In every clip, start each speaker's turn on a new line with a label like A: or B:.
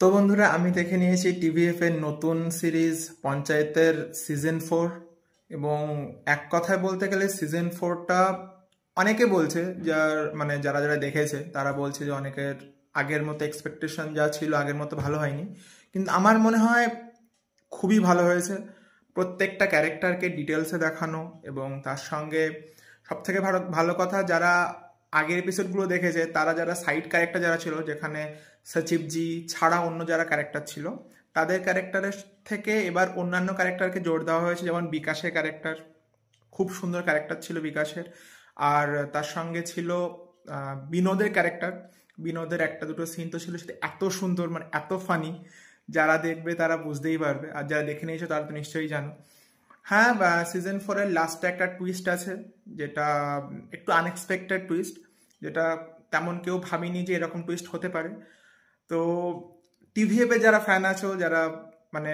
A: তো বন্ধুরা, আমি দেখে নিয়েছি টিভিএফ এর নতুন সিরিজ পঞ্চায়েতের সিজন 4। এবং এক কথায় বলতে গেলে সিজন 4টা অনেকে বলছে, যারা যারা দেখেছে তারা বলছে যে অনেকের আগের মতো এক্সপেকটেশন যা ছিল আগের মতো ভালো হয়নি। কিন্তু আমার মনে হয় খুবই ভালো হয়েছে। প্রত্যেকটা ক্যারেক্টারকে ডিটেলসে দেখানো, এবং তার সঙ্গে সবথেকে ভালো ভালো কথা, যারা আগের এপিসোডগুলো দেখেছে তারা যারা সাইড ক্যারেক্টার যারা ছিল, যেখানে সচিবজি ছাড়া অন্য যারা ক্যারেক্টার ছিল, তাদের ক্যারেক্টারের থেকে এবার অন্যান্য ক্যারেক্টারকে জোর দেওয়া হয়েছে। যেমন বিকাশের ক্যারেক্টার, খুব সুন্দর ক্যারেক্টার ছিল বিকাশের। আর তার সঙ্গে ছিল বিনোদের ক্যারেক্টার। বিনোদের একটা দুটো সিন তো ছিল, সেটা এত সুন্দর, মানে এত ফানি, যারা দেখবে তারা বুঝতেই পারবে, আর যারা দেখে নিয়েছো তারা তো নিশ্চয়ই জানো। হ্যাঁ, সিজন 4-এর লাস্টে একটা টুইস্ট আছে, যেটা একটু আনএক্সপেক্টেড টুইস্ট, যেটা তেমন কেউ ভাবিনি যে এরকম টুইস্ট হতে পারে। তো টিভিএফে যারা ফ্যান আছো, যারা মানে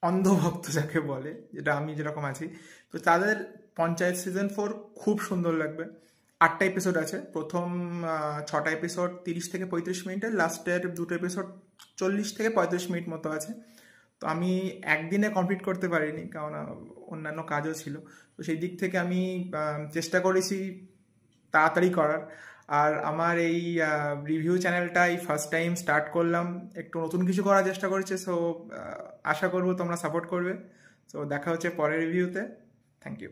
A: অন্ধভক্ত যাকে বলে, যেটা আমি যেরকম আছি, তো তাদের পঞ্চায়েত সিজন 4 খুব সুন্দর লাগবে। 8টা এপিসোড আছে। প্রথম 6টা এপিসোড 30 থেকে 35 মিনিটের, লাস্টের দুটো এপিসোড 40 থেকে 35 মিনিট মতো আছে। তো আমি একদিনে কমপ্লিট করতে পারিনি, কারণ অন্যান্য কাজও ছিল। তো সেই দিক থেকে আমি চেষ্টা করেছি তাড়াতাড়ি করার। আর আমার এই রিভিউ চ্যানেলটা এই ফার্স্ট টাইম স্টার্ট করলাম, একটু নতুন কিছু করার চেষ্টা করেছে। সো আশা করবো তোমরা সাপোর্ট করবে। সো দেখা হচ্ছে পরের রিভিউতে। Thank you.